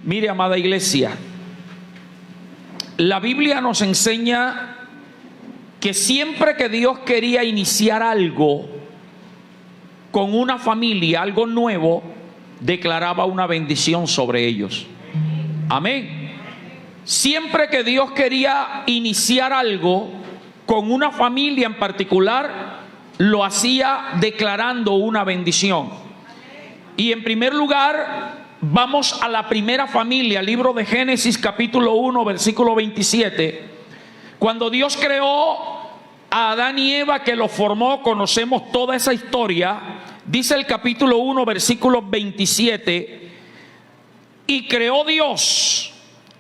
Mire, amada iglesia, la Biblia nos enseña que siempre que Dios quería iniciar algo con una familia, algo nuevo, declaraba una bendición sobre ellos. Amén. Siempre que Dios quería iniciar algo con una familia en particular, lo hacía declarando una bendición. Y en primer lugar, vamos a la primera familia, libro de Génesis capítulo 1, versículo 27. Cuando Dios creó a Adán y Eva, que los formó, conocemos toda esa historia. Dice el capítulo 1, versículo 27: y creó Dios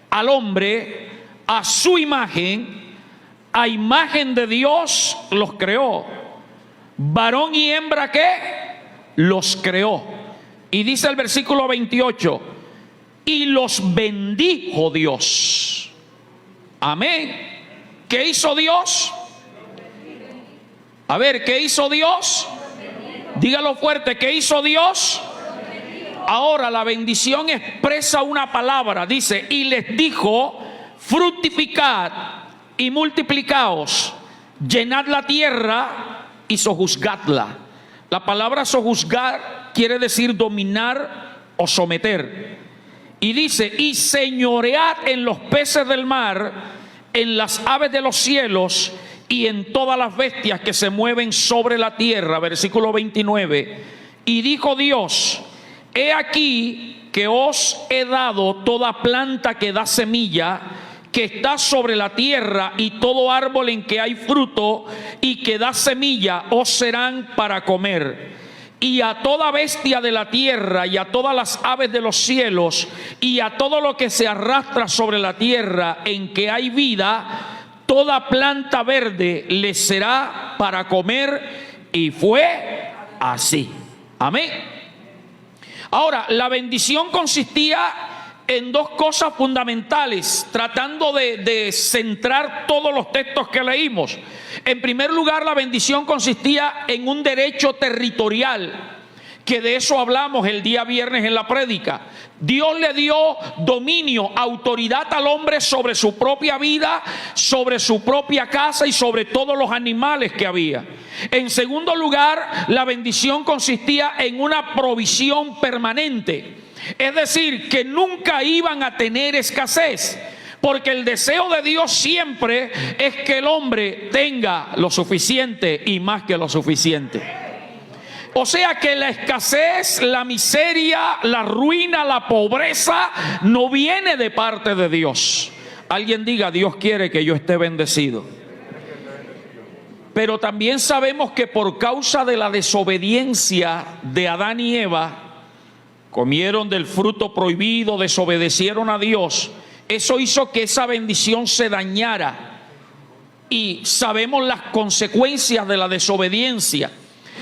al hombre a su imagen, a imagen de Dios los creó, varón y hembra, ¿qué? Los creó. Y dice el versículo 28: y los bendijo Dios. Amén. ¿Qué hizo Dios? A ver, ¿qué hizo Dios? Dígalo fuerte, ¿qué hizo Dios? Ahora la bendición expresa una palabra. Dice: y les dijo, fructificad y multiplicaos, llenad la tierra y sojuzgadla. La palabra sojuzgar quiere decir dominar o someter. Y dice: y señoread en los peces del mar, en las aves de los cielos y en todas las bestias que se mueven sobre la tierra. Versículo 29. Y dijo Dios: he aquí que os he dado toda planta que da semilla, que está sobre la tierra, y todo árbol en que hay fruto y que da semilla os serán para comer. Y a toda bestia de la tierra, y a todas las aves de los cielos, y a todo lo que se arrastra sobre la tierra en que hay vida, toda planta verde les será para comer. Y fue así. Amén. Ahora, la bendición consistía en dos cosas fundamentales, tratando de centrar todos los textos que leímos. En primer lugar, la bendición consistía en un derecho territorial, que de eso hablamos el día viernes en la prédica. Dios le dio dominio, autoridad al hombre sobre su propia vida, sobre su propia casa y sobre todos los animales que había. En segundo lugar, la bendición consistía en una provisión permanente. Es decir, que nunca iban a tener escasez, porque el deseo de Dios siempre es que el hombre tenga lo suficiente y más que lo suficiente. O sea que la escasez, la miseria, la ruina, la pobreza no viene de parte de Dios. Alguien diga: Dios quiere que yo esté bendecido. Pero también sabemos que por causa de la desobediencia de Adán y Eva, comieron del fruto prohibido, desobedecieron a Dios. Eso hizo que esa bendición se dañara. Y sabemos las consecuencias de la desobediencia.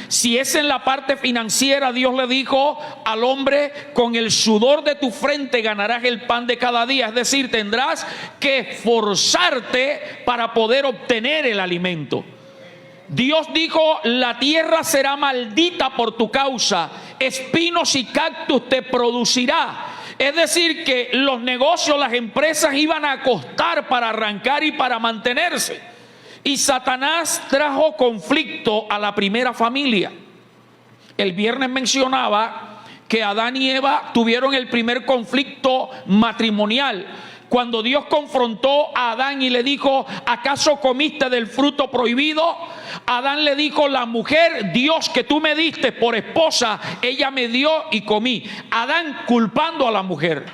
Si es en la parte financiera, Dios le dijo al hombre: con el sudor de tu frente ganarás el pan de cada día. Es decir, tendrás que esforzarte para poder obtener el alimento. Dios dijo: la tierra será maldita por tu causa, espinos y cactus te producirá. Es decir, que los negocios, las empresas iban a costar para arrancar y para mantenerse. Y Satanás trajo conflicto a la primera familia. El viernes mencionaba que Adán y Eva tuvieron el primer conflicto matrimonial. Cuando Dios confrontó a Adán y le dijo: ¿acaso comiste del fruto prohibido? Adán le dijo: la mujer, Dios, que tú me diste por esposa, ella me dio y comí. Adán culpando a la mujer.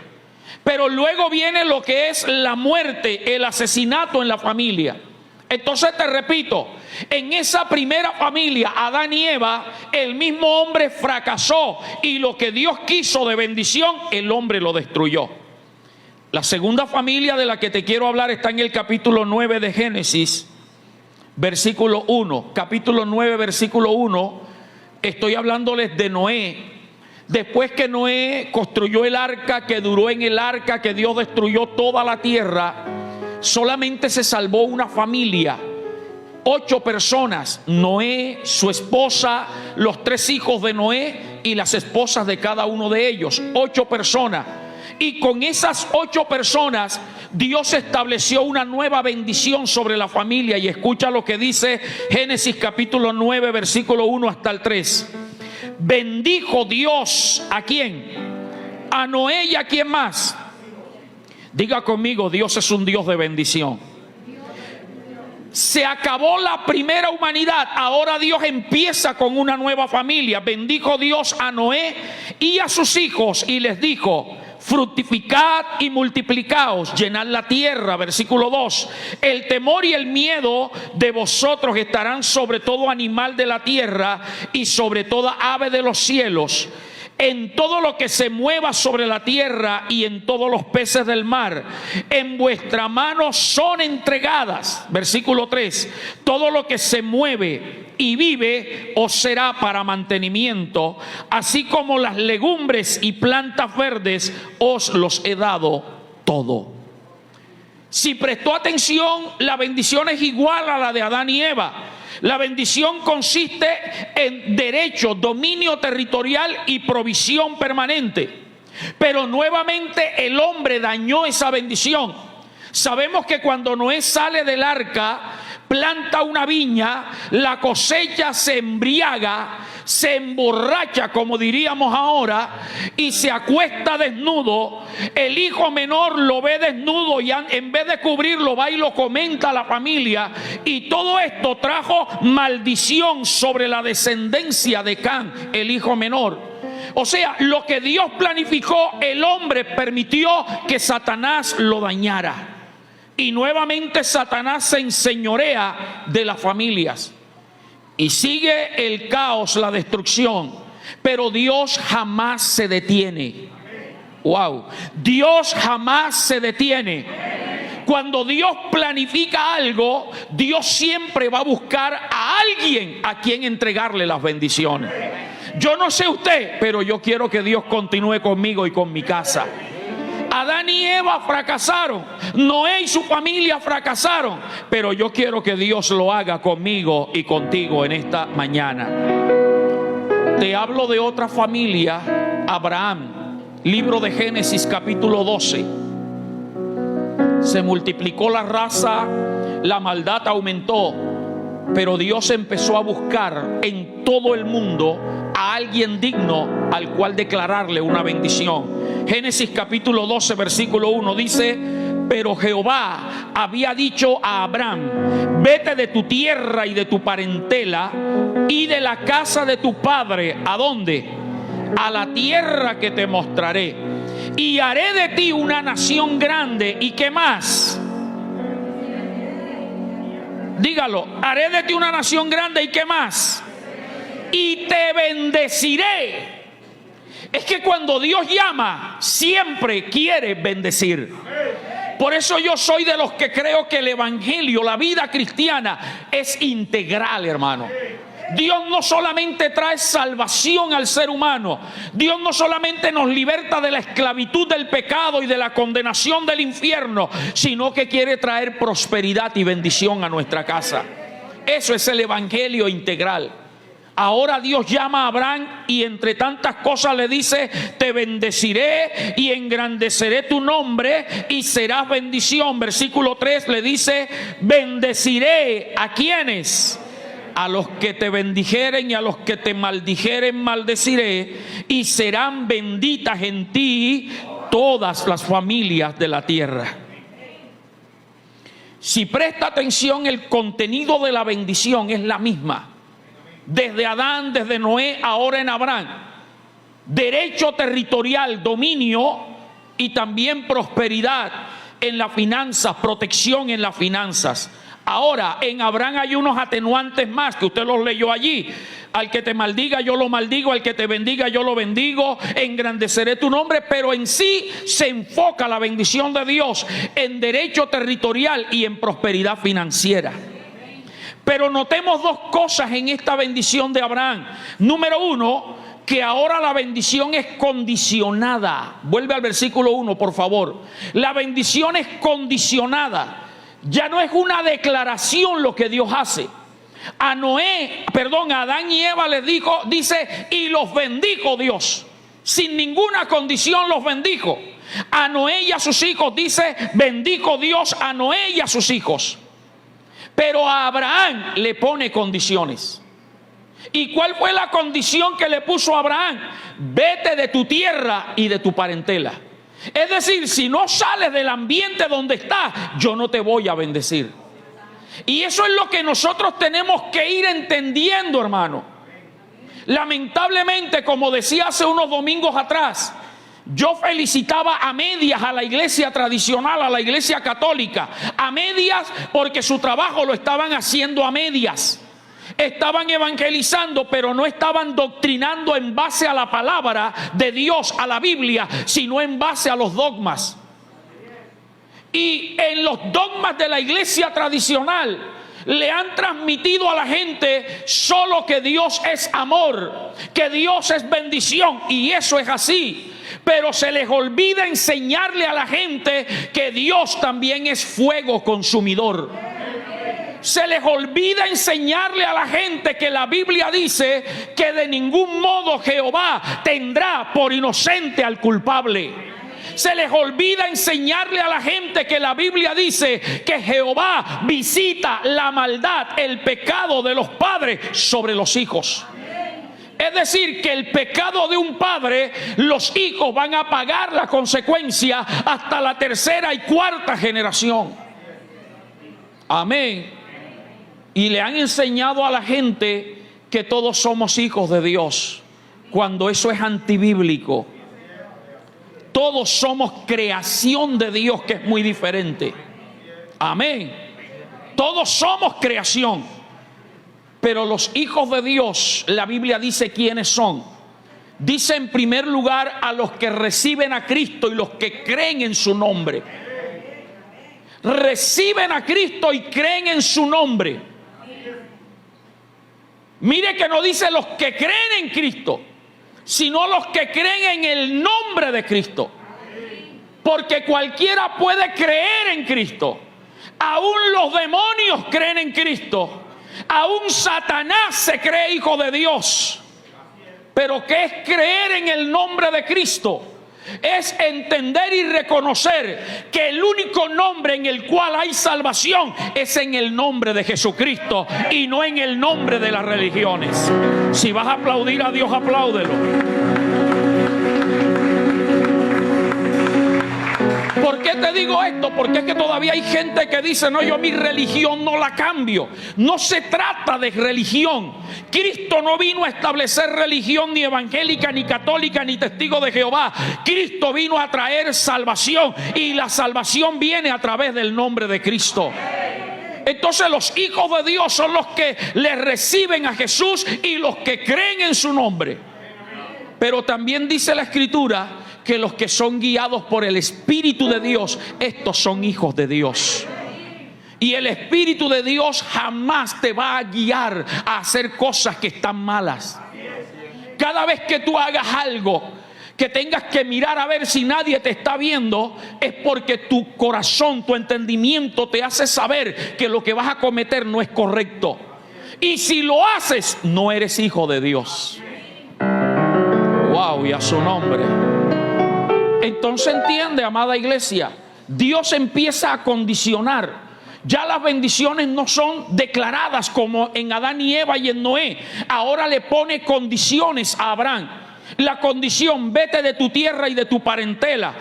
Pero luego viene lo que es la muerte, el asesinato en la familia. Entonces te repito, en esa primera familia, Adán y Eva, el mismo hombre fracasó, y lo que Dios quiso de bendición, el hombre lo destruyó. La segunda familia de la que te quiero hablar está en el capítulo 9 de Génesis, versículo 1. Capítulo 9, versículo 1. Estoy hablándoles de Noé. Después que Noé construyó el arca, que duró en el arca, que Dios destruyó toda la tierra, solamente se salvó una familia, 8 personas: Noé, su esposa, los 3 hijos de Noé y las esposas de cada uno de ellos. 8 personas. Y con esas 8 personas, Dios estableció una nueva bendición sobre la familia. Y escucha lo que dice Génesis capítulo 9, versículo 1 hasta el 3. Bendijo Dios, ¿a quién? A Noé y ¿a quién más? Diga conmigo, Dios es un Dios de bendición. Se acabó la primera humanidad, ahora Dios empieza con una nueva familia. Bendijo Dios a Noé y a sus hijos y les dijo: fructificad y multiplicaos, llenad la tierra. Versículo 2. El temor y el miedo de vosotros estarán sobre todo animal de la tierra y sobre toda ave de los cielos, en todo lo que se mueva sobre la tierra y en todos los peces del mar. En vuestra mano son entregadas. Versículo 3. Todo lo que se mueve y vive os será para mantenimiento, así como las legumbres y plantas verdes os los he dado todo. Si prestó atención, la bendición es igual a la de Adán y Eva. La bendición consiste en derecho, dominio territorial y provisión permanente. Pero nuevamente el hombre dañó esa bendición. Sabemos que cuando Noé sale del arca, planta una viña, la cosecha se embriaga, se emborracha, como diríamos ahora, y se acuesta desnudo. El hijo menor lo ve desnudo y en vez de cubrirlo va y lo comenta a la familia. Y todo esto trajo maldición sobre la descendencia de Can, el hijo menor. O sea, lo que Dios planificó, el hombre permitió que Satanás lo dañara. Y nuevamente Satanás se enseñorea de las familias. Y sigue el caos, la destrucción. Pero Dios jamás se detiene. Wow. Dios jamás se detiene. Cuando Dios planifica algo, Dios siempre va a buscar a alguien a quien entregarle las bendiciones. Yo no sé usted, pero yo quiero que Dios continúe conmigo y con mi casa. Adán y Eva fracasaron, Noé y su familia fracasaron, pero yo quiero que Dios lo haga conmigo y contigo en esta mañana. Te hablo de otra familia, Abraham. Libro de Génesis capítulo 12. Se multiplicó la raza, la maldad aumentó, pero Dios empezó a buscar en todo el mundo a alguien digno al cual declararle una bendición. Génesis capítulo 12 versículo 1 dice: pero Jehová había dicho a Abraham: vete de tu tierra y de tu parentela y de la casa de tu padre. ¿A dónde? A la tierra que te mostraré, y haré de ti una nación grande. ¿Y qué más? Dígalo, haré de ti una nación grande. ¿Y qué más? Y te bendeciré. Es que cuando Dios llama, siempre quiere bendecir. Por eso yo soy de los que creo que el evangelio, la vida cristiana, es integral, hermano. Dios no solamente trae salvación al ser humano, Dios no solamente nos liberta de la esclavitud del pecado y de la condenación del infierno, sino que quiere traer prosperidad y bendición a nuestra casa. Eso es el evangelio integral. Ahora Dios llama a Abraham y entre tantas cosas le dice: te bendeciré y engrandeceré tu nombre y serás bendición. Versículo 3 le dice: bendeciré ¿a quiénes? A los que te bendijeren, y a los que te maldijeren maldeciré, y serán benditas en ti todas las familias de la tierra. Si presta atención, el contenido de la bendición es la misma. Desde Adán, desde Noé, ahora en Abraham. Derecho territorial, dominio y también prosperidad en las finanzas, protección en las finanzas. Ahora, en Abraham hay unos atenuantes más que usted los leyó allí. Al que te maldiga yo lo maldigo, al que te bendiga yo lo bendigo, engrandeceré tu nombre. Pero en sí se enfoca la bendición de Dios en derecho territorial y en prosperidad financiera. Pero notemos dos cosas en esta bendición de Abraham. Número uno, que ahora la bendición es condicionada. Vuelve al versículo 1, por favor. La bendición es condicionada. Ya no es una declaración lo que Dios hace. A Adán y Eva les dijo, dice, y los bendijo Dios. Sin ninguna condición los bendijo. A Noé y a sus hijos dice, bendijo Dios a Noé y a sus hijos. Pero a Abraham le pone condiciones. ¿Y cuál fue la condición que le puso a Abraham? Vete de tu tierra y de tu parentela. Es decir, si no sales del ambiente donde estás, yo no te voy a bendecir. Y eso es lo que nosotros tenemos que ir entendiendo, hermano. Lamentablemente, como decía hace unos domingos atrás, yo felicitaba a medias a la iglesia tradicional, a la iglesia católica. A medias porque su trabajo lo estaban haciendo a medias. Estaban evangelizando, pero no estaban doctrinando en base a la palabra de Dios, a la Biblia, sino en base a los dogmas. Y en los dogmas de la iglesia tradicional le han transmitido a la gente solo que Dios es amor, que Dios es bendición, y eso es así. Pero se les olvida enseñarle a la gente que Dios también es fuego consumidor. Se les olvida enseñarle a la gente que la Biblia dice que de ningún modo Jehová tendrá por inocente al culpable. Se les olvida enseñarle a la gente que la Biblia dice que Jehová visita la maldad, el pecado de los padres sobre los hijos. Es decir, que el pecado de un padre, los hijos van a pagar la consecuencia hasta la tercera y cuarta generación. Amén. Y le han enseñado a la gente que todos somos hijos de Dios, cuando eso es antibíblico. Todos somos creación de Dios, que es muy diferente. Amén. Todos somos creación. Pero los hijos de Dios, la Biblia dice quiénes son. Dice en primer lugar a los que reciben a Cristo y los que creen en su nombre. Reciben a Cristo y creen en su nombre. Mire que no dice los que creen en Cristo, sino los que creen en el nombre de Cristo. Porque cualquiera puede creer en Cristo. Aún los demonios creen en Cristo. Aún Satanás se cree hijo de Dios. Pero ¿qué es creer en el nombre de Cristo? Es entender y reconocer que el único nombre en el cual hay salvación es en el nombre de Jesucristo y no en el nombre de las religiones. Si vas a aplaudir a Dios, apláudelo. ¿Por qué te digo esto? Porque es que todavía hay gente que dice, no, yo mi religión no la cambio. No se trata de religión. Cristo no vino a establecer religión ni evangélica, ni católica, ni testigo de Jehová. Cristo vino a traer salvación, y la salvación viene a través del nombre de Cristo. Entonces los hijos de Dios son los que le reciben a Jesús y los que creen en su nombre. Pero también dice la Escritura que los que son guiados por el Espíritu de Dios, estos son hijos de Dios. Y el Espíritu de Dios jamás te va a guiar a hacer cosas que están malas. Cada vez que tú hagas algo que tengas que mirar a ver si nadie te está viendo, es porque tu corazón, tu entendimiento te hace saber que lo que vas a cometer no es correcto. Y si lo haces, no eres hijo de Dios. Wow, y a su nombre. Entonces entiende, amada iglesia, Dios empieza a condicionar. Ya las bendiciones no son declaradas como en Adán y Eva y en Noé. Ahora le pone condiciones a Abraham. La condición, vete de tu tierra y de tu parentela.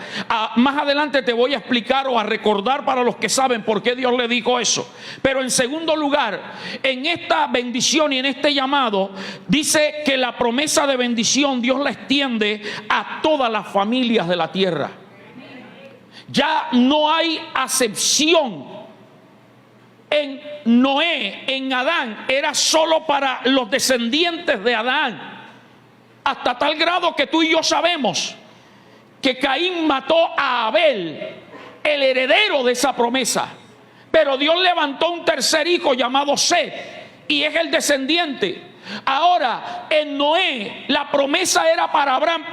Más adelante te voy a explicar o a recordar para los que saben por qué Dios le dijo eso. Pero en segundo lugar, en esta bendición y en este llamado, dice que la promesa de bendición Dios la extiende a todas las familias de la tierra. Ya no hay acepción. En Noé, en Adán, era solo para los descendientes de Adán. Hasta tal grado que tú y yo sabemos que Caín mató a Abel, el heredero de esa promesa. Pero Dios levantó un tercer hijo llamado Set, y es el descendiente. Ahora, en Noé, la promesa era para Abraham,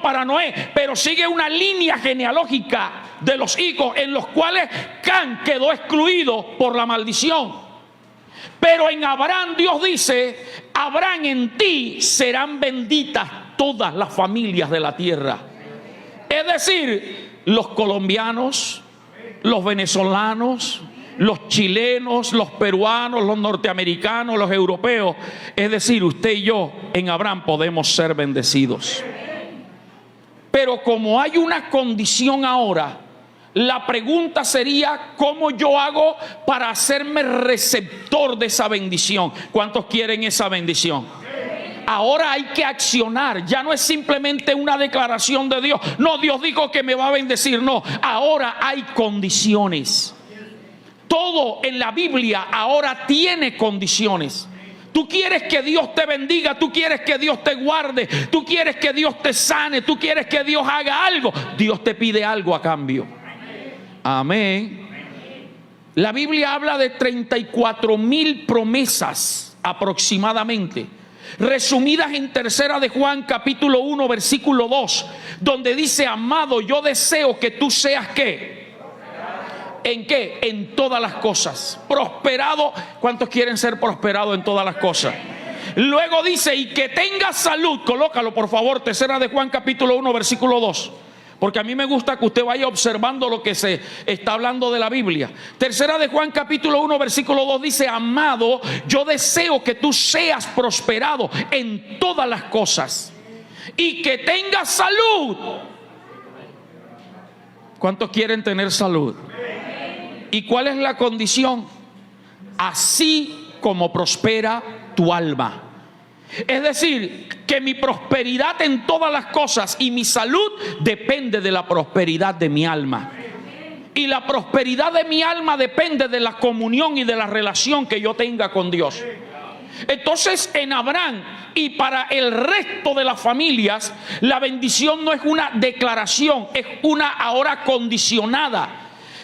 para Noé, pero sigue una línea genealógica de los hijos en los cuales Can quedó excluido por la maldición. Pero en Abraham Dios dice, Abraham, en ti serán benditas todas las familias de la tierra. Es decir, los colombianos, los venezolanos, los chilenos, los peruanos, los norteamericanos, los europeos. Es decir, usted y yo en Abraham podemos ser bendecidos. Pero como hay una condición ahora, la pregunta sería: ¿cómo yo hago para hacerme receptor de esa bendición? ¿Cuántos quieren esa bendición? Ahora hay que accionar. Ya no es simplemente una declaración de Dios. No, Dios dijo que me va a bendecir. No, ahora hay condiciones. Todo en la Biblia ahora tiene condiciones. Tú quieres que Dios te bendiga, tú quieres que Dios te guarde, tú quieres que Dios te sane, tú quieres que Dios haga algo. Dios te pide algo a cambio. Amén. La Biblia habla de 34,000 promesas aproximadamente, resumidas en Tercera de Juan capítulo 1 versículo 2, donde dice: amado, yo deseo que tú seas ¿qué? ¿En qué? En todas las cosas. Prosperado. ¿Cuántos quieren ser prosperados en todas las cosas? Luego dice: y que tengas salud. Colócalo por favor, Tercera de Juan capítulo 1 versículo 2. Porque a mí me gusta que usted vaya observando lo que se está hablando de la Biblia. Tercera de Juan capítulo 1 versículo 2 dice: amado, yo deseo que tú seas prosperado en todas las cosas y que tengas salud. ¿Cuántos quieren tener salud? ¿Y cuál es la condición? Así como prospera tu alma. Es decir, que mi prosperidad en todas las cosas y mi salud depende de la prosperidad de mi alma. Y la prosperidad de mi alma depende de la comunión y de la relación que yo tenga con Dios. Entonces, en Abraham y para el resto de las familias, la bendición no es una declaración, es una ahora condicionada.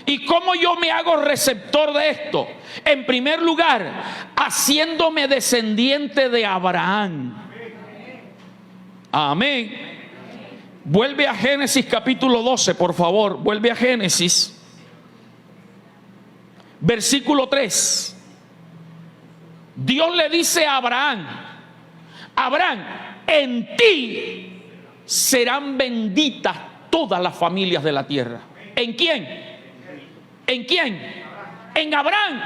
¿Y cómo yo me hago receptor de esto? En primer lugar, haciéndome descendiente de Abraham. Amén. Vuelve a Génesis capítulo 12, por favor. Vuelve a Génesis. Versículo 3. Dios le dice a Abraham: Abraham, en ti serán benditas todas las familias de la tierra. ¿En quién? ¿En quién? En Abraham.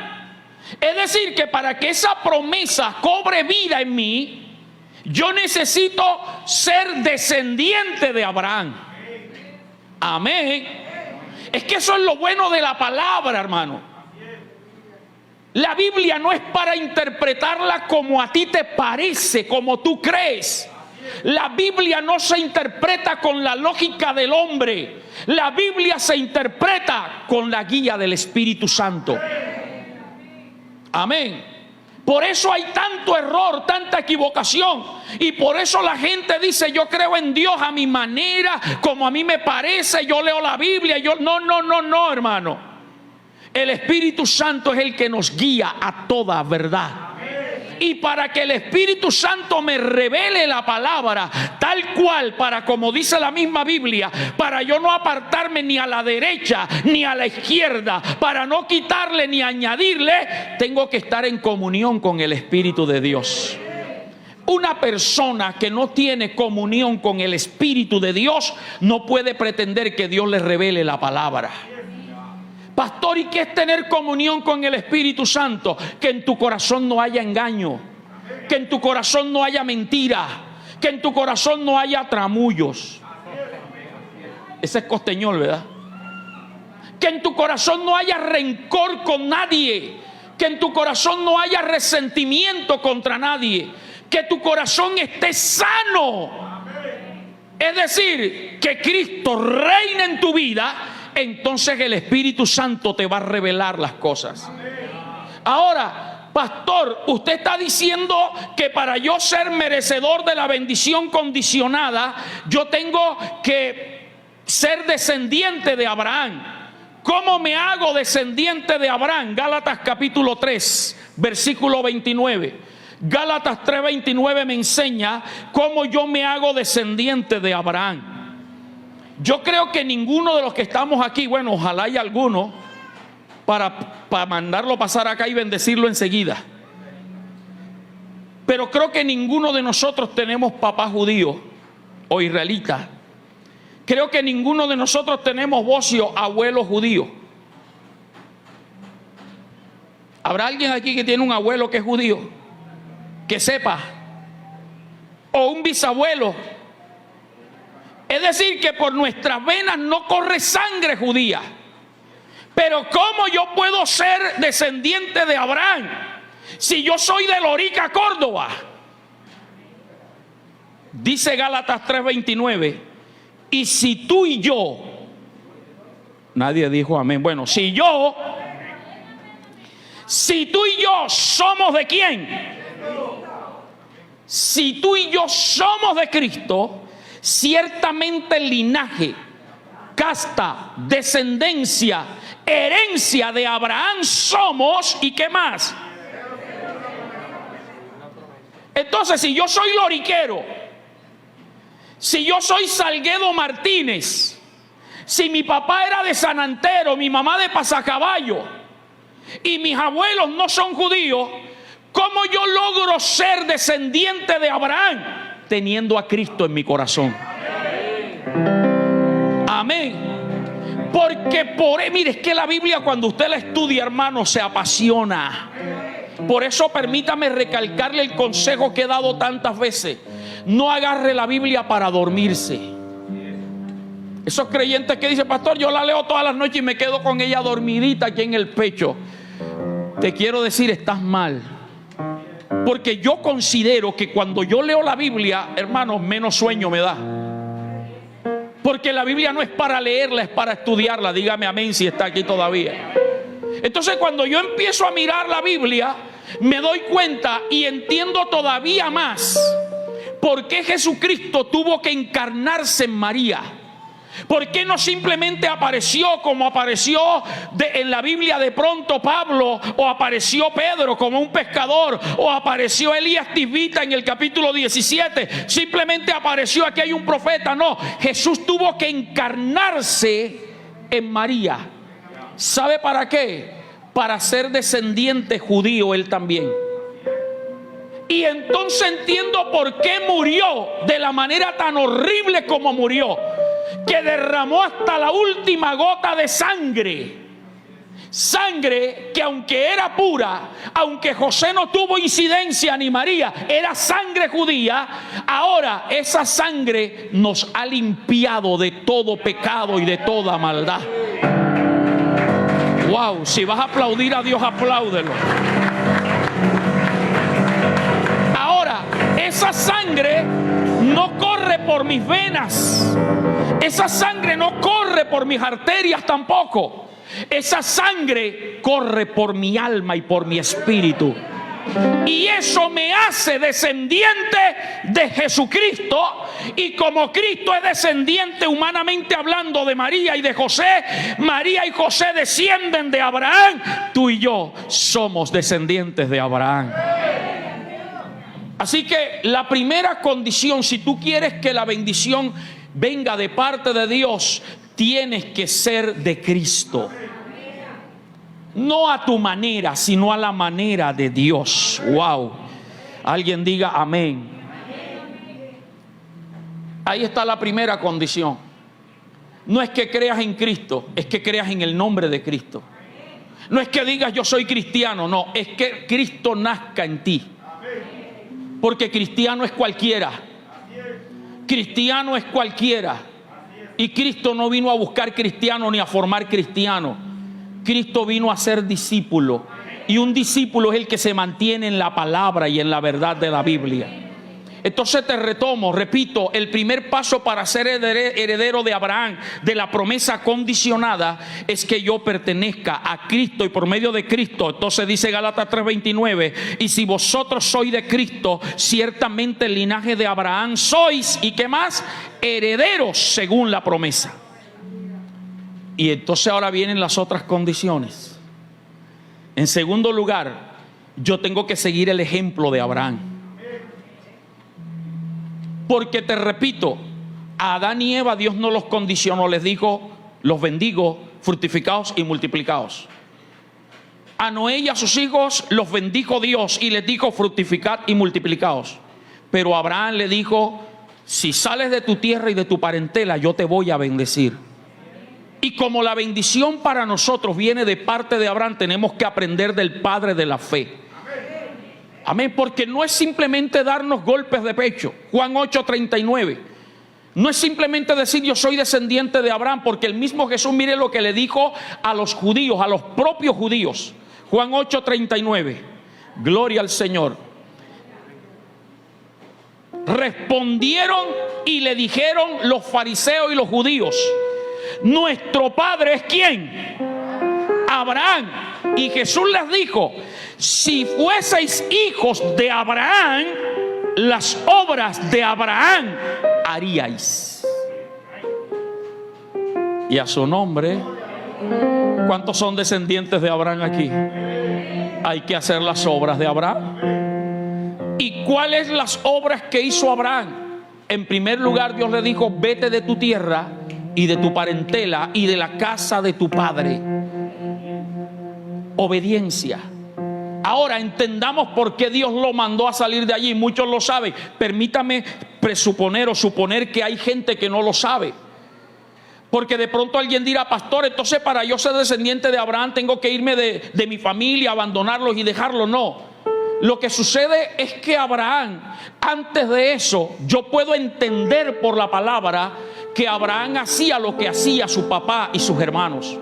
Es decir, que para que esa promesa cobre vida en mí, yo necesito ser descendiente de Abraham. Amén. Es que eso es lo bueno de la palabra, hermano. La Biblia no es para interpretarla como a ti te parece, como tú crees. La Biblia no se interpreta con la lógica del hombre. La Biblia se interpreta con la guía del Espíritu Santo. Amén. Por eso hay tanto error, tanta equivocación. Y por eso la gente dice: yo creo en Dios a mi manera, como a mí me parece, yo leo la Biblia. No, hermano. El Espíritu Santo es el que nos guía a toda verdad. Y para que el Espíritu Santo me revele la palabra tal cual, para como dice la misma Biblia, para yo no apartarme ni a la derecha ni a la izquierda, para no quitarle ni añadirle, tengo que estar en comunión con el Espíritu de Dios. Una persona que no tiene comunión con el Espíritu de Dios no puede pretender que Dios le revele la palabra. Pastor, ¿y qué es tener comunión con el Espíritu Santo? Que en tu corazón no haya engaño, que en tu corazón no haya mentira, que en tu corazón no haya tramullos. Ese es costeñol, ¿verdad? Que en tu corazón no haya rencor con nadie, que en tu corazón no haya resentimiento contra nadie, que tu corazón esté sano. Es decir, que Cristo reine en tu vida. Entonces el Espíritu Santo te va a revelar las cosas. Ahora, pastor, usted está diciendo que para yo ser merecedor de la bendición condicionada, yo tengo que ser descendiente de Abraham. ¿Cómo me hago descendiente de Abraham? Gálatas capítulo 3, versículo 29. Gálatas 3:29 me enseña cómo yo me hago descendiente de Abraham. Yo creo que ninguno de los que estamos aquí, bueno, ojalá haya alguno para mandarlo pasar acá y bendecirlo enseguida. Pero creo que ninguno de nosotros tenemos papá judío o israelita Creo que ninguno de nosotros tenemos, Bocio, abuelo judío. ¿Habrá alguien aquí que tiene un abuelo que es judío? Que sepa. O un bisabuelo. Es decir, que por nuestras venas no corre sangre judía. Pero ¿cómo yo puedo ser descendiente de Abraham si yo soy de Lorica, Córdoba? Dice Gálatas 3:29. Y si tú y yo, nadie dijo amén. Bueno, si tú y yo somos de quién, si tú y yo somos de Cristo, ciertamente el linaje, casta, descendencia, herencia de Abraham somos. ¿Y qué más? Entonces, si yo soy loriquero, si yo soy Salguedo Martínez, si mi papá era de San Antero, mi mamá de Pasacaballo, y mis abuelos no son judíos, ¿cómo yo logro ser descendiente de Abraham? Teniendo a Cristo en mi corazón. Amén. Porque mire, es que la Biblia, cuando usted la estudia, hermano, se apasiona. Por eso permítame recalcarle el consejo que he dado tantas veces: no agarre la Biblia para dormirse. Esos creyentes que dicen, pastor, yo la leo todas las noches y me quedo con ella dormidita aquí en el pecho. Te quiero decir, estás mal. Porque yo considero que cuando yo leo la Biblia, hermanos, menos sueño me da. Porque la Biblia no es para leerla, es para estudiarla. Dígame amén si está aquí todavía. Entonces, cuando yo empiezo a mirar la Biblia, me doy cuenta y entiendo todavía más por qué Jesucristo tuvo que encarnarse en María. ¿Por qué no simplemente apareció como apareció en la Biblia de pronto Pablo, o apareció Pedro como un pescador, o apareció Elías Tisbita en el capítulo 17? Simplemente apareció, aquí hay un profeta. No, Jesús tuvo que encarnarse en María. ¿Sabe para qué? Para ser descendiente judío él también. Y entonces entiendo por qué murió de la manera tan horrible como murió, que derramó hasta la última gota de sangre. Sangre que, aunque era pura, aunque José no tuvo incidencia ni María, era sangre judía. Ahora esa sangre nos ha limpiado de todo pecado y de toda maldad. Wow, si vas a aplaudir a Dios, apláudelo. Ahora, esa sangre no corre por mis venas. Esa sangre no corre por mis arterias tampoco. Esa sangre corre por mi alma y por mi espíritu. Y eso me hace descendiente de Jesucristo. Y como Cristo es descendiente humanamente hablando de María y de José, María y José descienden de Abraham, tú y yo somos descendientes de Abraham. Así que la primera condición, si tú quieres que la bendición venga de parte de Dios, tienes que ser de Cristo. No a tu manera, sino a la manera de Dios. Wow. Alguien diga amén. Ahí está la primera condición. No es que creas en Cristo, es que creas en el nombre de Cristo. No es que digas yo soy cristiano, no, es que Cristo nazca en ti. Porque cristiano es cualquiera. Cristiano es cualquiera. Y Cristo no vino a buscar cristiano ni a formar cristiano. Cristo vino a ser discípulo. Y un discípulo es el que se mantiene en la palabra y en la verdad de la Biblia. Entonces te retomo, repito, el primer paso para ser heredero de Abraham, de la promesa condicionada, es que yo pertenezca a Cristo y por medio de Cristo. Entonces dice Gálatas 3:29, y si vosotros sois de Cristo, ciertamente el linaje de Abraham sois, ¿y qué más? Herederos según la promesa. Y entonces ahora vienen las otras condiciones. En segundo lugar, yo tengo que seguir el ejemplo de Abraham. Porque te repito, a Adán y Eva Dios no los condicionó, les dijo, los bendigo, fructificaos y multiplicaos. A Noé y a sus hijos los bendijo Dios y les dijo, fructificad y multiplicaos. Pero a Abraham le dijo, si sales de tu tierra y de tu parentela, yo te voy a bendecir. Y como la bendición para nosotros viene de parte de Abraham, tenemos que aprender del padre de la fe. Amén, porque no es simplemente darnos golpes de pecho. Juan 8:39. No es simplemente decir yo soy descendiente de Abraham, porque el mismo Jesús, mire lo que le dijo a los judíos, a los propios judíos. Juan 8:39. Gloria al Señor. Respondieron y le dijeron los fariseos y los judíos: nuestro padre es ¿quién? Abraham. Y Jesús les dijo: si fueseis hijos de Abraham, las obras de Abraham haríais. Y a su nombre, ¿cuántos son descendientes de Abraham aquí? Hay que hacer las obras de Abraham. ¿Y cuáles las obras que hizo Abraham? En primer lugar, Dios le dijo: vete de tu tierra y de tu parentela y de la casa de tu padre. Obediencia. Ahora entendamos por qué Dios lo mandó a salir de allí. Muchos lo saben. Permítame presuponer o suponer que hay gente que no lo sabe. Porque de pronto alguien dirá: pastor, entonces para yo ser descendiente de Abraham tengo que irme de mi familia, abandonarlos y dejarlos. No. Lo que sucede es que Abraham, antes de eso, yo puedo entender por la palabra que Abraham hacía lo que hacía su papá y sus hermanos.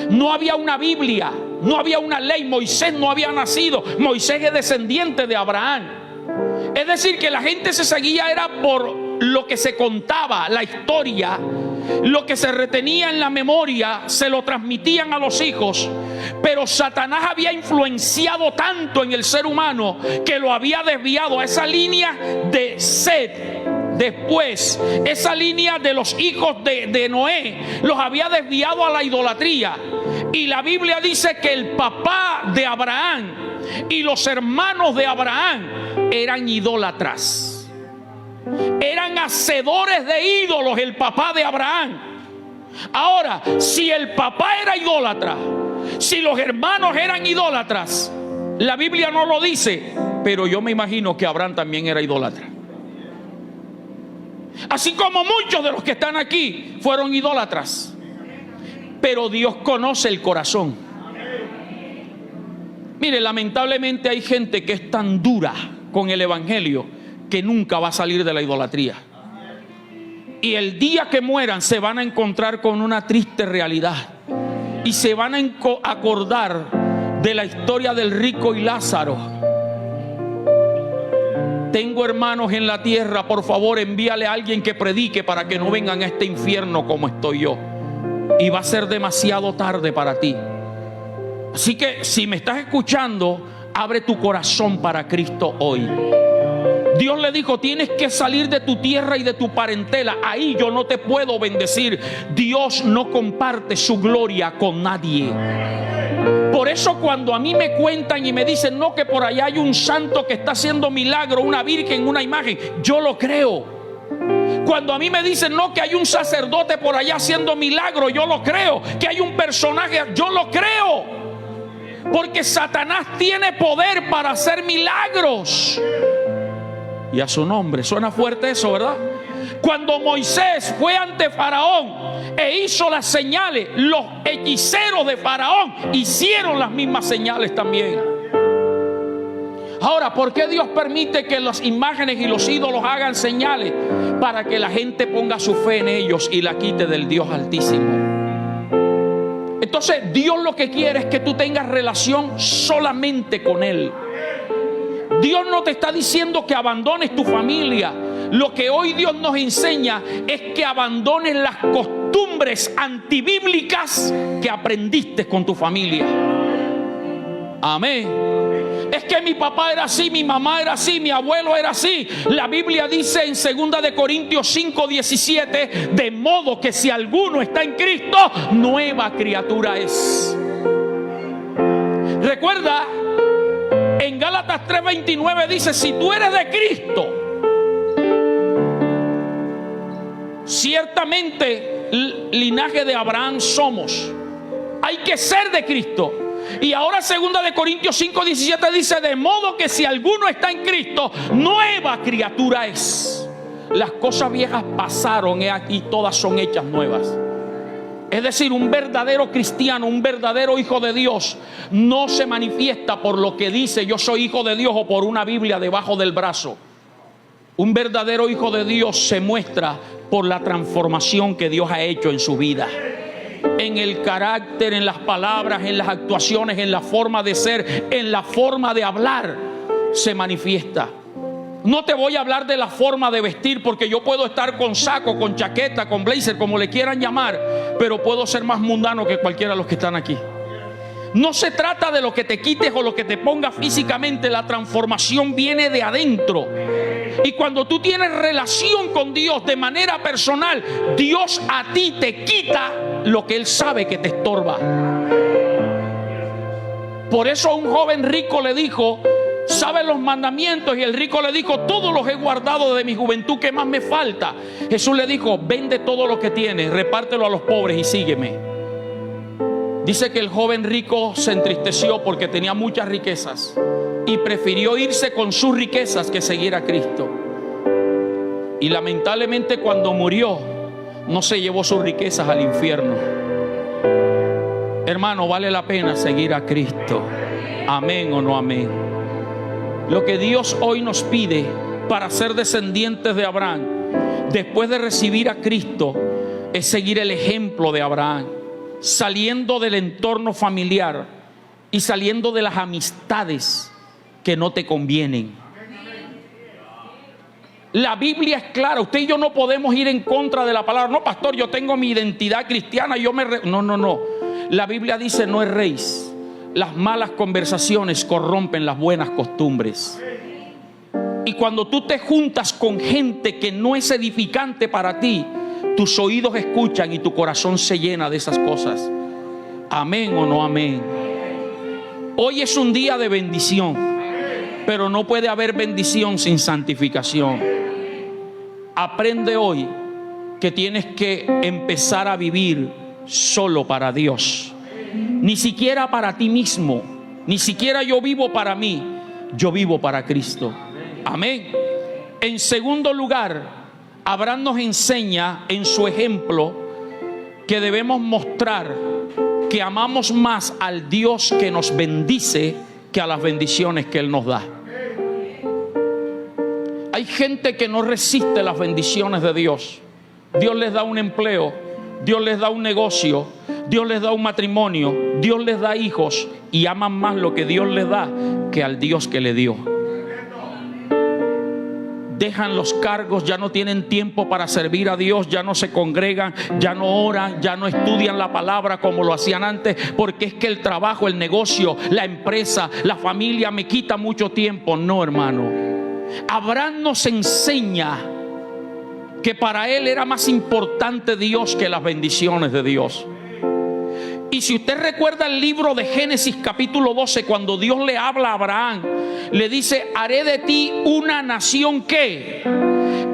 No había una Biblia, no había una ley. Moisés no había nacido. Moisés es descendiente de Abraham. Es decir, que la gente se seguía era por lo que se contaba, la historia, lo que se retenía en la memoria, se lo transmitían a los hijos. Pero Satanás había influenciado tanto en el ser humano que lo había desviado a esa línea de Set. Después, esa línea de los hijos de Noé los había desviado a la idolatría. Y la Biblia dice que el papá de Abraham y los hermanos de Abraham eran idólatras. Eran hacedores de ídolos el papá de Abraham. Ahora, si el papá era idólatra, si los hermanos eran idólatras, la Biblia no lo dice, pero yo me imagino que Abraham también era idólatra. Así como muchos de los que están aquí fueron idólatras. Pero Dios conoce el corazón. Mire, lamentablemente hay gente que es tan dura con el evangelio que nunca va a salir de la idolatría. Y el día que mueran se van a encontrar con una triste realidad. Y se van a acordar de la historia del rico y Lázaro. Tengo hermanos en la tierra, por favor envíale a alguien que predique para que no vengan a este infierno como estoy yo. Y va a ser demasiado tarde para ti. Así que si me estás escuchando, abre tu corazón para Cristo hoy. Dios le dijo: tienes que salir de tu tierra y de tu parentela. Ahí yo no te puedo bendecir. Dios no comparte su gloria con nadie. Por eso cuando a mí me cuentan y me dicen: no, que por allá hay un santo que está haciendo milagro, una virgen, una imagen, yo lo creo. Cuando a mí me dicen: no, que hay un sacerdote por allá haciendo milagro, yo lo creo. Que hay un personaje, yo lo creo. Porque Satanás tiene poder para hacer milagros. Y a su nombre. Suena fuerte eso, ¿verdad? Cuando Moisés fue ante Faraón e hizo las señales, los hechiceros de Faraón hicieron las mismas señales también. Ahora, ¿por qué Dios permite que las imágenes y los ídolos hagan señales? Para que la gente ponga su fe en ellos y la quite del Dios Altísimo. Entonces Dios lo que quiere es que tú tengas relación solamente con Él. Dios no te está diciendo que abandones tu familia. Lo que hoy Dios nos enseña es que abandones las costumbres antibíblicas que aprendiste con tu familia. Amén. Es que mi papá era así, mi mamá era así, mi abuelo era así. La Biblia dice en 2 de Corintios 5:17: de modo que si alguno está en Cristo, nueva criatura es. Recuerda, en Gálatas 3:29 dice: si tú eres de Cristo, ciertamente linaje de Abraham somos. Hay que ser de Cristo. Y ahora 2 de Corintios 5:17 dice: de modo que si alguno está en Cristo, nueva criatura es. las cosas viejas pasaron, he aquí todas son hechas nuevas. Es decir, un verdadero cristiano, un verdadero hijo de Dios, no se manifiesta por lo que dice yo soy hijo de Dios o por una Biblia debajo del brazo. Un verdadero hijo de Dios se muestra por la transformación que Dios ha hecho en su vida. En el carácter, en las palabras, en las actuaciones, en la forma de ser, en la forma de hablar, se manifiesta. No te voy a hablar de la forma de vestir, porque yo puedo estar con saco, con chaqueta, con blazer, como le quieran llamar, pero puedo ser más mundano que cualquiera de los que están aquí. No se trata de lo que te quites o lo que te pongas físicamente. La transformación viene de adentro. Y cuando tú tienes relación con Dios de manera personal, Dios a ti te quita lo que Él sabe que te estorba. Por eso a un joven rico le dijo: ¿sabes los mandamientos? Y el rico le dijo: todos los he guardado de mi juventud, ¿qué más me falta? Jesús le dijo: vende todo lo que tienes, repártelo a los pobres y sígueme. Dice que el joven rico se entristeció porque tenía muchas riquezas y prefirió irse con sus riquezas que seguir a Cristo. Y lamentablemente cuando murió, no se llevó sus riquezas al infierno. Hermano, vale la pena seguir a Cristo. Amén o no amén. Lo que Dios hoy nos pide para ser descendientes de Abraham, después de recibir a Cristo, es seguir el ejemplo de Abraham, saliendo del entorno familiar y saliendo de las amistades que no te convienen. La Biblia es clara. Usted y yo no podemos ir en contra de la palabra. No, pastor, yo tengo mi identidad cristiana, no. La Biblia dice: no erréis. Las malas conversaciones corrompen las buenas costumbres. Y cuando tú te juntas con gente que no es edificante para ti, tus oídos escuchan y tu corazón se llena de esas cosas. Amén o no amén. Hoy es un día de bendición, pero no puede haber bendición sin santificación. Aprende hoy que tienes que empezar a vivir solo para Dios. Ni siquiera para ti mismo. Ni siquiera yo vivo para mí. Yo vivo para Cristo. Amén. En segundo lugar, Abraham nos enseña en su ejemplo que debemos mostrar que amamos más al Dios que nos bendice que a las bendiciones que Él nos da. Hay gente que no resiste las bendiciones de Dios. Dios les da un empleo, Dios les da un negocio, Dios les da un matrimonio, Dios les da hijos, y aman más lo que Dios les da que al Dios que le dio. Dejan los cargos, ya no tienen tiempo para servir a Dios, ya no se congregan, ya no oran, ya no estudian la palabra como lo hacían antes, porque es que el trabajo, el negocio, la empresa, la familia me quita mucho tiempo. No, hermano. Abraham nos enseña que para él era más importante Dios que las bendiciones de Dios. Y si usted recuerda el libro de Génesis capítulo 12, cuando Dios le habla a Abraham, le dice: haré de ti una nación que...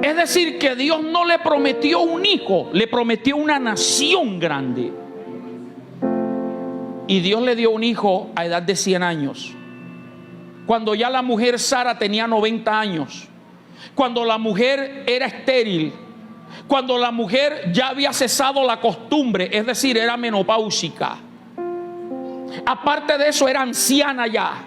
Es decir, que Dios no le prometió un hijo, le prometió una nación grande. Y Dios le dio un hijo a edad de 100 años. Cuando ya la mujer Sara tenía 90 años. Cuando la mujer era estéril. Cuando la mujer ya había cesado la costumbre, es decir, era menopáusica. Aparte de eso, era anciana ya.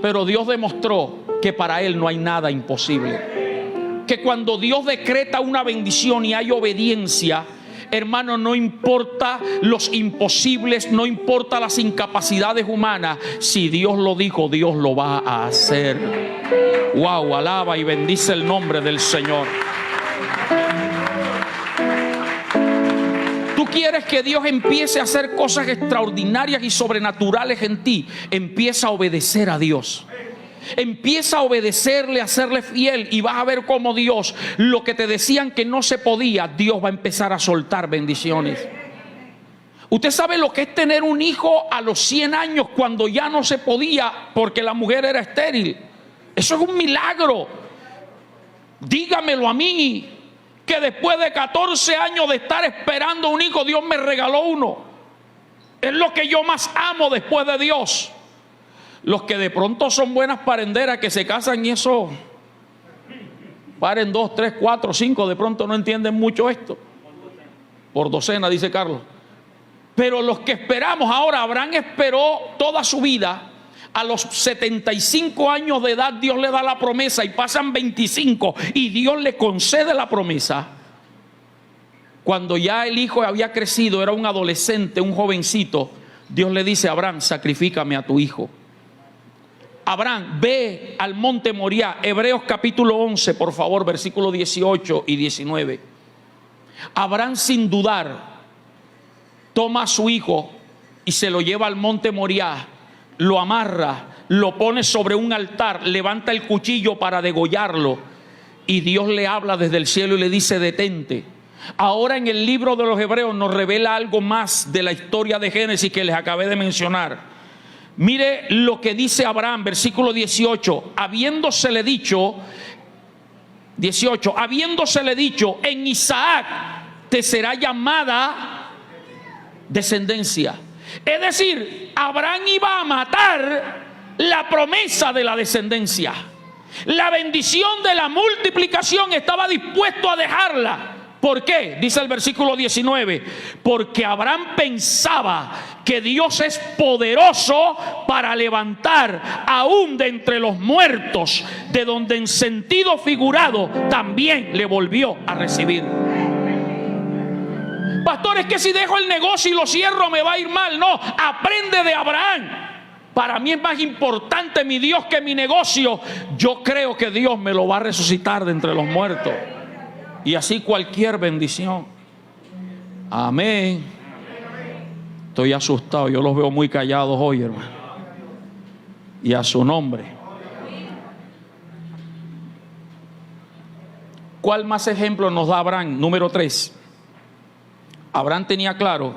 Pero Dios demostró que para Él no hay nada imposible. Que cuando Dios decreta una bendición y hay obediencia, hermano, no importa los imposibles, no importa las incapacidades humanas. Si Dios lo dijo, Dios lo va a hacer. Wow, alaba y bendice el nombre del Señor. Tú quieres que Dios empiece a hacer cosas extraordinarias y sobrenaturales en ti. Empieza a obedecer a Dios. Empieza a obedecerle, a serle fiel, y vas a ver cómo Dios, lo que te decían que no se podía, Dios va a empezar a soltar bendiciones. Usted sabe lo que es tener un hijo a los 100 años cuando ya no se podía porque la mujer era estéril. Eso es un milagro. Dígamelo a mí, que después de 14 años de estar esperando un hijo, Dios me regaló uno. Es lo que yo más amo después de Dios. Los que de pronto son buenas parenderas, que se casan y eso, Paren 2, 3, 4, 5. De pronto no entienden mucho esto. Por docena, dice Carlos. Pero los que esperamos ahora, Abraham esperó toda su vida. A los 75 años de edad Dios le da la promesa y pasan 25 y Dios le concede la promesa. Cuando ya el hijo había crecido, era un adolescente, un jovencito, Dios le dice a Abraham: sacrifícame a tu hijo. Abraham, ve al monte Moriah. Hebreos capítulo 11, por favor, versículos 18 y 19. Abraham, sin dudar, toma a su hijo y se lo lleva al monte Moriah, lo amarra, lo pone sobre un altar, levanta el cuchillo para degollarlo, y Dios le habla desde el cielo y le dice: detente. Ahora en el libro de los Hebreos nos revela algo más de la historia de Génesis que les acabé de mencionar. Mire lo que dice Abraham, versículo 18. Habiéndosele dicho, en Isaac te será llamada descendencia. Es decir, Abraham iba a matar la promesa de la descendencia. La bendición de la multiplicación estaba dispuesto a dejarla. ¿Por qué? Dice el versículo 19: porque Abraham pensaba que Dios es poderoso para levantar aún de entre los muertos, de donde en sentido figurado también le volvió a recibir. Pastor, es que si dejo el negocio y lo cierro me va a ir mal. No, aprende de Abraham. Para mí es más importante mi Dios que mi negocio. Yo creo que Dios me lo va a resucitar de entre los muertos. Y así cualquier bendición. Amén. Estoy asustado, yo los veo muy callados hoy, hermano. Y a su nombre. ¿Cuál más ejemplo nos da Abraham? Número 3. Abraham tenía claro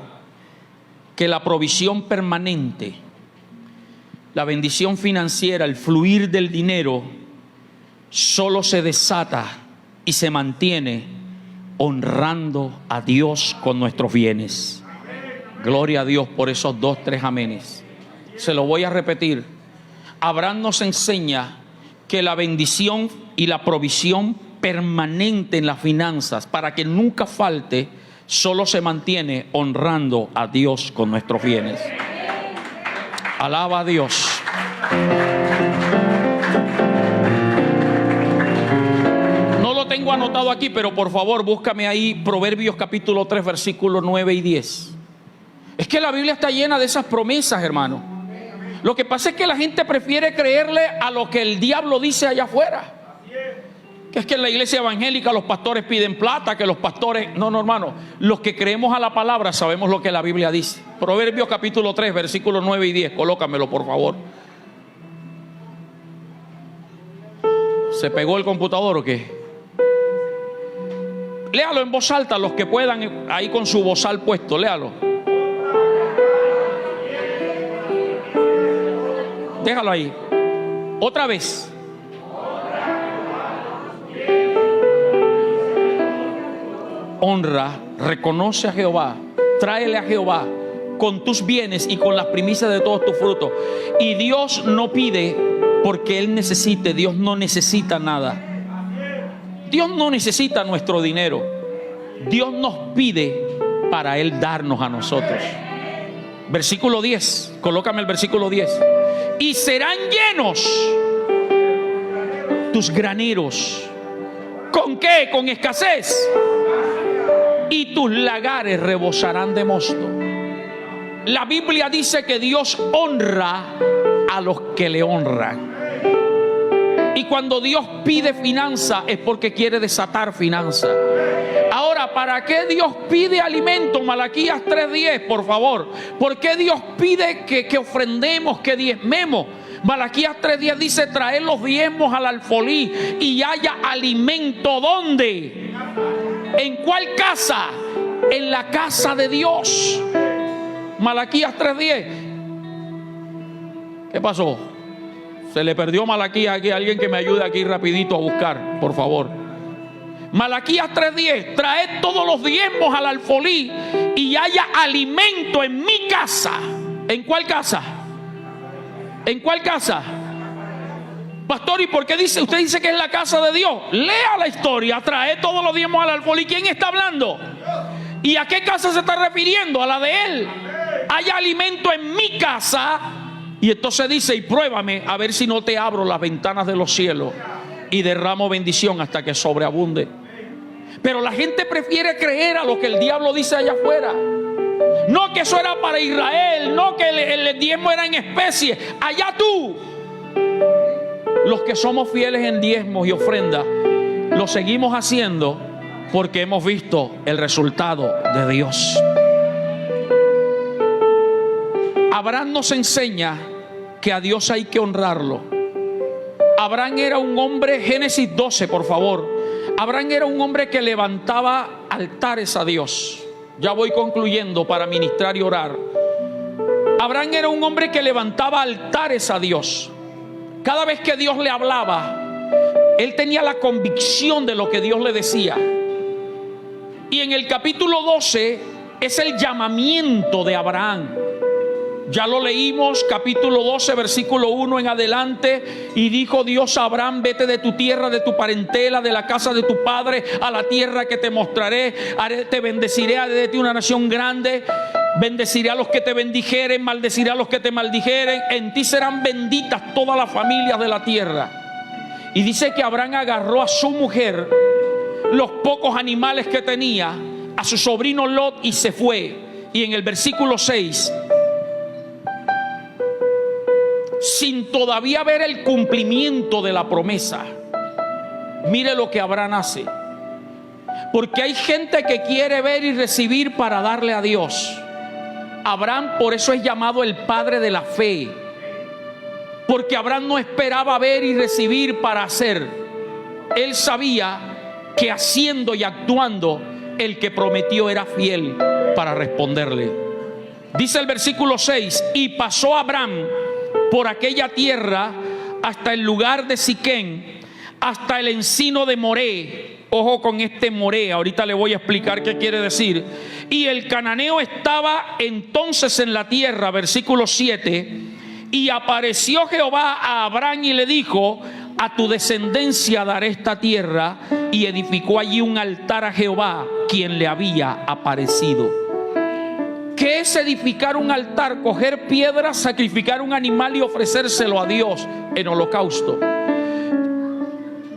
que la provisión permanente, la bendición financiera, el fluir del dinero, solo se desata y se mantiene honrando a Dios con nuestros bienes. Gloria a Dios por esos 2, 3 amenes. Se lo voy a repetir. Abraham nos enseña que la bendición y la provisión permanente en las finanzas, para que nunca falte, solo se mantiene honrando a Dios con nuestros bienes. Alaba a Dios. No lo tengo anotado aquí, pero por favor búscame ahí Proverbios capítulo 3 versículos 9 y 10. Es que la Biblia está llena de esas promesas, hermano. Lo que pasa es que la gente prefiere creerle a lo que el diablo dice allá afuera. Que es que en la iglesia evangélica los pastores piden plata, que los pastores... No, hermano. Los que creemos a la palabra sabemos lo que la Biblia dice. Proverbios capítulo 3, versículos 9 y 10. Colócamelo, por favor. ¿Se pegó el computador o qué? Léalo en voz alta, los que puedan, ahí con su bozal puesto. Léalo. Déjalo ahí. Otra vez. Honra, reconoce a Jehová, tráele a Jehová con tus bienes y con las primicias de todos tus frutos. Y Dios no pide porque Él necesite. Dios no necesita nada. Dios no necesita nuestro dinero. Dios nos pide para Él darnos a nosotros. Versículo 10, colócame el versículo 10. Y serán llenos tus graneros. ¿Con qué? Con escasez. Y tus lagares rebosarán de mosto. La Biblia dice que Dios honra a los que le honran. Y cuando Dios pide finanza es porque quiere desatar finanza. Ahora, ¿para qué Dios pide alimento? Malaquías 3:10, por favor. ¿Por qué Dios pide que ofrendemos, que diezmemos? Malaquías 3:10 dice: traer los diezmos al alfolí y haya alimento. ¿Dónde? ¿En cuál casa? En la casa de Dios. Malaquías 3:10. ¿Qué pasó? Se le perdió Malaquías aquí. Alguien que me ayude aquí rapidito a buscar, por favor. Malaquías 3:10. Traed todos los diezmos al alfolí y haya alimento en mi casa. ¿En cuál casa? ¿En cuál casa? Pastor, ¿y por qué usted dice que es la casa de Dios? Lea la historia, trae todos los diezmos al alfolí. ¿Quién está hablando? ¿Y a qué casa se está refiriendo? A la de Él. Hay alimento en mi casa. Y entonces dice, y pruébame a ver si no te abro las ventanas de los cielos y derramo bendición hasta que sobreabunde. Pero la gente prefiere creer a lo que el diablo dice allá afuera. No que eso era para Israel, no que el diezmo era en especie. Allá tú. Los que somos fieles en diezmos y ofrendas, lo seguimos haciendo porque hemos visto el resultado de Dios. Abraham nos enseña que a Dios hay que honrarlo. Abraham era un hombre, Génesis 12, por favor. Abraham era un hombre que levantaba altares a Dios. Ya voy concluyendo para ministrar y orar. Abraham era un hombre que levantaba altares a Dios. Cada vez que Dios le hablaba, él tenía la convicción de lo que Dios le decía. Y en el capítulo 12 es el llamamiento de Abraham. Ya lo leímos, capítulo 12, versículo 1 en adelante. Y dijo Dios a Abraham: vete de tu tierra, de tu parentela, de la casa de tu padre, a la tierra que te mostraré. Te bendeciré, haré de ti una nación grande. Bendeciré a los que te bendijeren, maldeciré a los que te maldijeren. En ti serán benditas todas las familias de la tierra. Y dice que Abraham agarró a su mujer, los pocos animales que tenía, a su sobrino Lot, y se fue. Y en el versículo 6, sin todavía ver el cumplimiento de la promesa, mire lo que Abraham hace. Porque hay gente que quiere ver y recibir para darle a Dios. Abraham por eso es llamado el padre de la fe, porque Abraham no esperaba ver y recibir para hacer. Él sabía que haciendo y actuando, el que prometió era fiel para responderle. Dice el versículo 6: y pasó Abraham por aquella tierra hasta el lugar de Siquén, hasta el encino de Moré. Ojo con este Moré, ahorita le voy a explicar qué quiere decir. Y el cananeo estaba entonces en la tierra, versículo 7. Y apareció Jehová a Abraham y le dijo: a tu descendencia daré esta tierra. Y edificó allí un altar a Jehová, quien le había aparecido. ¿Qué es edificar un altar? Coger piedras, sacrificar un animal y ofrecérselo a Dios en holocausto.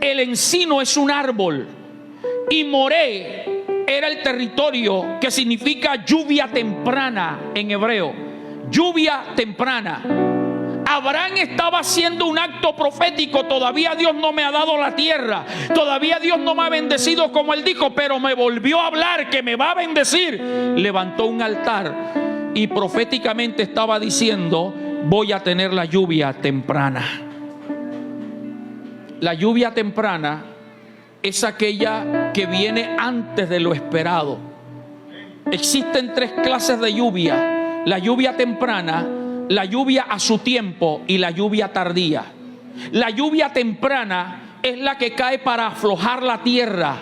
El encino es un árbol, y Moré era el territorio que significa lluvia temprana en hebreo. Lluvia temprana. Abraham estaba haciendo un acto profético. Todavía Dios no me ha dado la tierra, todavía Dios no me ha bendecido como él dijo, pero me volvió a hablar que me va a bendecir. Levantó un altar y proféticamente estaba diciendo: voy a tener la lluvia temprana. La lluvia temprana es aquella que viene antes de lo esperado. Existen tres clases de lluvia: la lluvia temprana, la lluvia a su tiempo y la lluvia tardía. La lluvia temprana es la que cae para aflojar la tierra.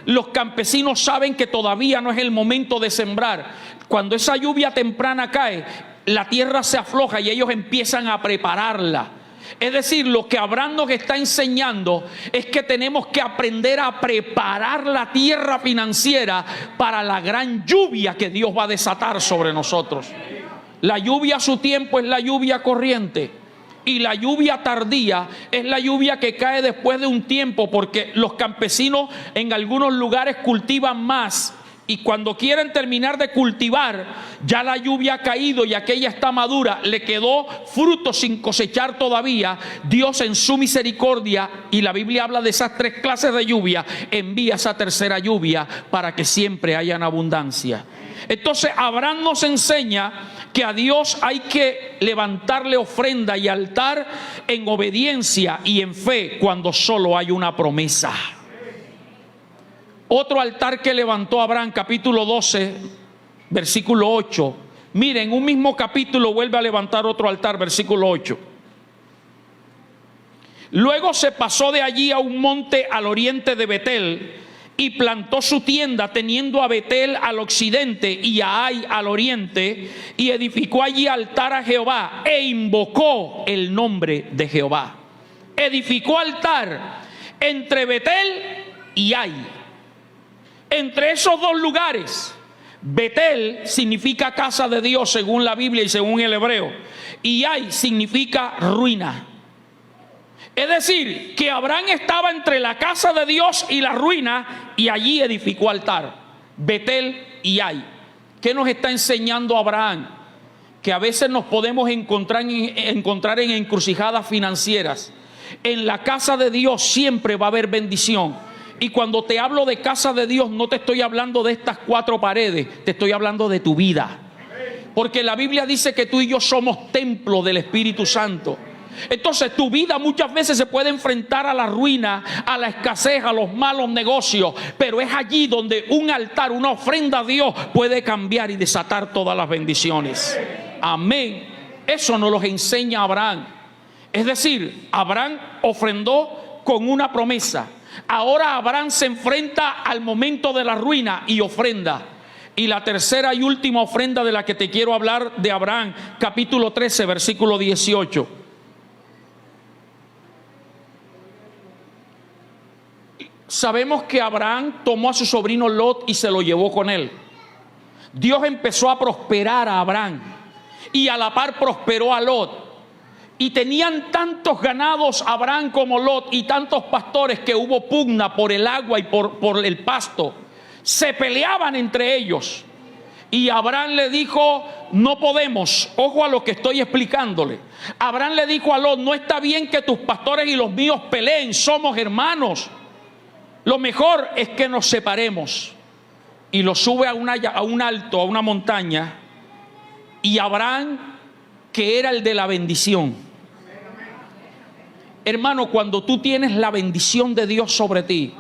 Los campesinos saben que todavía no es el momento de sembrar. Cuando esa lluvia temprana cae, la tierra se afloja y ellos empiezan a prepararla. Es decir, lo que Abraham nos está enseñando es que tenemos que aprender a preparar la tierra financiera para la gran lluvia que Dios va a desatar sobre nosotros. La lluvia a su tiempo es la lluvia corriente, y la lluvia tardía es la lluvia que cae después de un tiempo, porque los campesinos en algunos lugares cultivan más, y cuando quieren terminar de cultivar, ya la lluvia ha caído y aquella está madura, le quedó fruto sin cosechar todavía. Dios en su misericordia, y la Biblia habla de esas tres clases de lluvia, envía esa tercera lluvia para que siempre haya en abundancia. Entonces Abraham nos enseña que a Dios hay que levantarle ofrenda y altar en obediencia y en fe cuando solo hay una promesa. Otro altar que levantó Abraham, capítulo 12, versículo 8. Miren, un mismo capítulo vuelve a levantar otro altar, versículo 8. Luego se pasó de allí a un monte al oriente de Betel, y plantó su tienda, teniendo a Betel al occidente y a Ai al oriente, y edificó allí altar a Jehová e invocó el nombre de Jehová. edificó altar entre Betel y Ai. Entre esos dos lugares, Betel significa casa de Dios según la Biblia y según el hebreo, y Ai significa ruina. Es decir, que Abraham estaba entre la casa de Dios y la ruina, y allí edificó altar, Betel y Ai. ¿Qué nos está enseñando Abraham? Que a veces nos podemos encontrar en encrucijadas financieras. En la casa de Dios siempre va a haber bendición. Y cuando te hablo de casa de Dios, no te estoy hablando de estas 4 paredes, te estoy hablando de tu vida. Porque la Biblia dice que tú y yo somos templo del Espíritu Santo. Entonces tu vida muchas veces se puede enfrentar a la ruina, a la escasez, a los malos negocios, pero es allí donde un altar, una ofrenda a Dios puede cambiar y desatar todas las bendiciones. Amén. Eso nos lo enseña Abraham. Es decir, Abraham ofrendó con una promesa. Ahora Abraham se enfrenta al momento de la ruina y ofrenda. Y la tercera y última ofrenda de la que te quiero hablar de Abraham, capítulo 13, versículo 18. Sabemos que Abraham tomó a su sobrino Lot y se lo llevó con él. Dios empezó a prosperar a Abraham y a la par prosperó a Lot. Y tenían tantos ganados Abraham como Lot y tantos pastores que hubo pugna por el agua y por el pasto. Se peleaban entre ellos. Y Abraham le dijo, no podemos. Ojo a lo que estoy explicándole. Abraham le dijo a Lot, no está bien que tus pastores y los míos peleen, somos hermanos. Lo mejor es que nos separemos. Y lo sube a un alto, a una montaña. Y Abraham, que era el de la bendición. Hermano, cuando tú tienes la bendición de Dios sobre ti,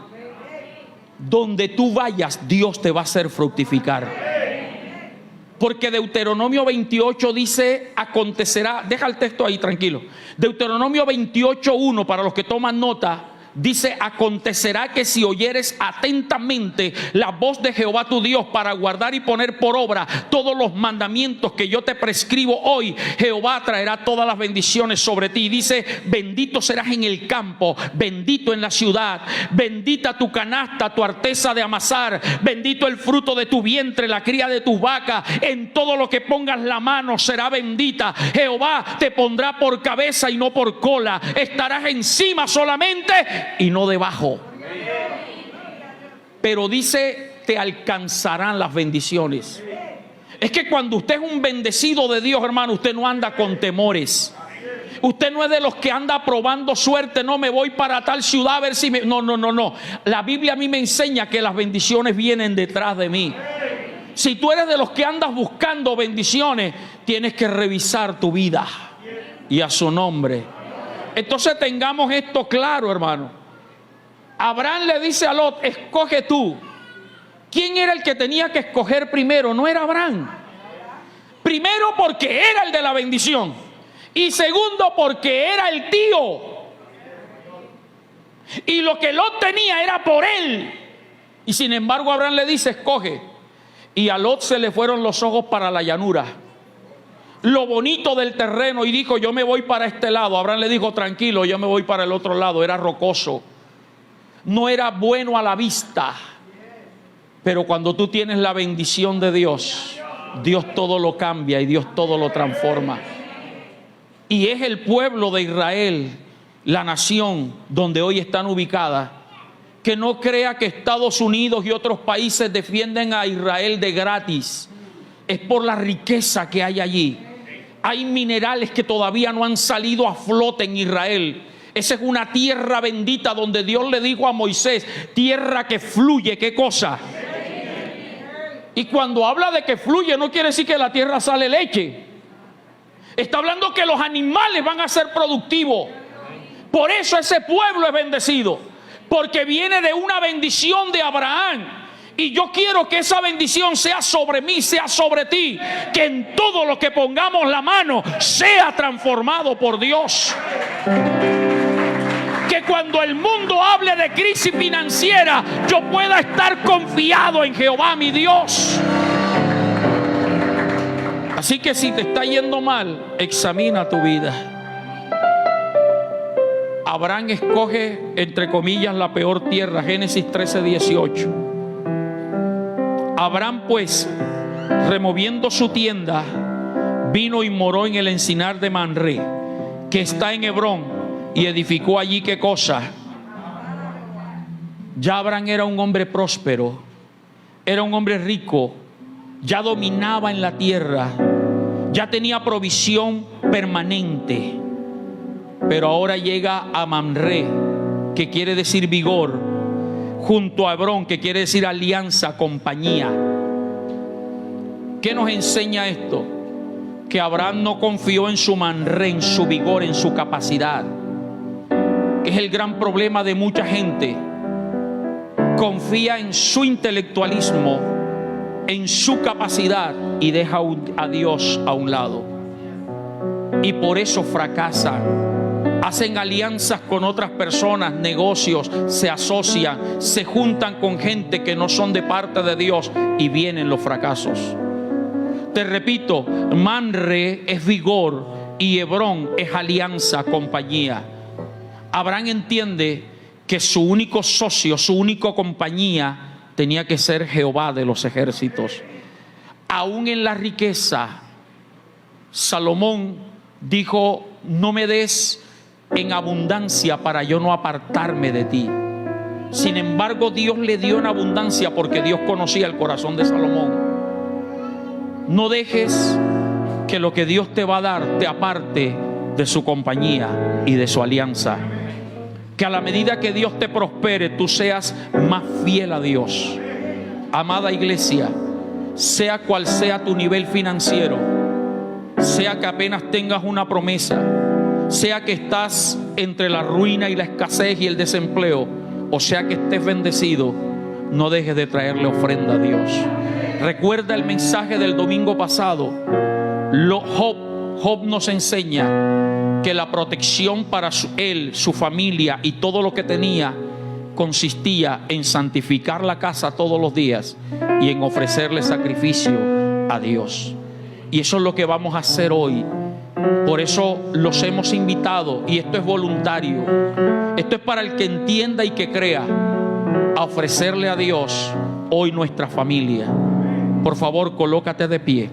donde tú vayas, Dios te va a hacer fructificar. Porque Deuteronomio 28 dice, acontecerá, deja el texto ahí tranquilo. Deuteronomio 28:1, para los que toman nota, dice, acontecerá que si oyeres atentamente la voz de Jehová tu Dios para guardar y poner por obra todos los mandamientos que yo te prescribo hoy, Jehová traerá todas las bendiciones sobre ti. Dice, bendito serás en el campo, bendito en la ciudad, bendita tu canasta, tu arteza de amasar, bendito el fruto de tu vientre, la cría de tus vacas, en todo lo que pongas la mano será bendita. Jehová te pondrá por cabeza y no por cola, estarás encima solamente y no debajo. Pero dice, te alcanzarán las bendiciones. Es que cuando usted es un bendecido de Dios, hermano, usted no anda con temores. Usted no es de los que anda probando suerte. No, me voy para tal ciudad a ver si me... No. La Biblia a mí me enseña que las bendiciones vienen detrás de mí. Si tú eres de los que andas buscando bendiciones, tienes que revisar tu vida. Y a su nombre. Entonces tengamos esto claro, hermano. Abraham le dice a Lot, escoge tú. ¿Quién era el que tenía que escoger primero? No era Abraham. Primero porque era el de la bendición. Y segundo porque era el tío. Y lo que Lot tenía era por él. Y sin embargo Abraham le dice, escoge. Y a Lot se le fueron los ojos para la llanura, lo bonito del terreno, y dijo, yo me voy para este lado. Abraham le dijo, tranquilo, yo me voy para el otro lado. Era rocoso, no era bueno a la vista. Pero cuando tú tienes la bendición de Dios, Dios todo lo cambia y Dios todo lo transforma. Y es el pueblo de Israel, la nación donde hoy están ubicadas, que no crea que Estados Unidos y otros países defienden a Israel de gratis. Es por la riqueza que hay allí. Hay minerales que todavía no han salido a flote en Israel. Esa es una tierra bendita donde Dios le dijo a Moisés, tierra que fluye. ¿Qué cosa? Y cuando habla de que fluye, no quiere decir que de la tierra sale leche. Está hablando que los animales van a ser productivos. Por eso ese pueblo es bendecido, porque viene de una bendición de Abraham. Y yo quiero que esa bendición sea sobre mí, sea sobre ti. Que en todo lo que pongamos la mano sea transformado por Dios. Que cuando el mundo hable de crisis financiera, yo pueda estar confiado en Jehová mi Dios. Así que si te está yendo mal, examina tu vida. Abraham escoge, entre comillas, la peor tierra. Génesis 13:18. Abraham pues, removiendo su tienda, vino y moró en el encinar de Mamre, que está en Hebrón, y edificó allí, ¿qué cosa? Ya Abraham era un hombre próspero, era un hombre rico, ya dominaba en la tierra, ya tenía provisión permanente. Pero ahora llega a Mamre, que quiere decir vigor, junto a Hebrón, que quiere decir alianza, compañía. ¿Qué nos enseña esto? Que Abraham no confió en su Mamre, en su vigor, en su capacidad, que es el gran problema de mucha gente. Confía en su intelectualismo, en su capacidad, y deja a Dios a un lado. Y por eso fracasan. Hacen alianzas con otras personas, negocios, se asocian, se juntan con gente que no son de parte de Dios, y vienen los fracasos. Te repito, Mamre es vigor y Hebrón es alianza, compañía. Abraham entiende que su único socio, su única compañía tenía que ser Jehová de los ejércitos. Aún en la riqueza, Salomón dijo: no me des en abundancia para yo no apartarme de ti. Sin embargo, Dios le dio en abundancia porque Dios conocía el corazón de Salomón. No dejes que lo que Dios te va a dar te aparte de su compañía y de su alianza. Que a la medida que Dios te prospere, tú seas más fiel a Dios. Amada iglesia, sea cual sea tu nivel financiero, sea que apenas tengas una promesa, sea que estás entre la ruina y la escasez y el desempleo, o sea que estés bendecido, no dejes de ofrenda a Dios. Recuerda el mensaje del domingo pasado. Job nos enseña que la protección para él, su familia y todo lo que tenía consistía en santificar la casa todos los días y en ofrecerle sacrificio a Dios. Y eso es lo que vamos a hacer hoy. Por eso los hemos invitado, y esto es voluntario. Esto es para el que entienda y que crea, a ofrecerle a Dios hoy nuestra familia. Por favor, colócate de pie.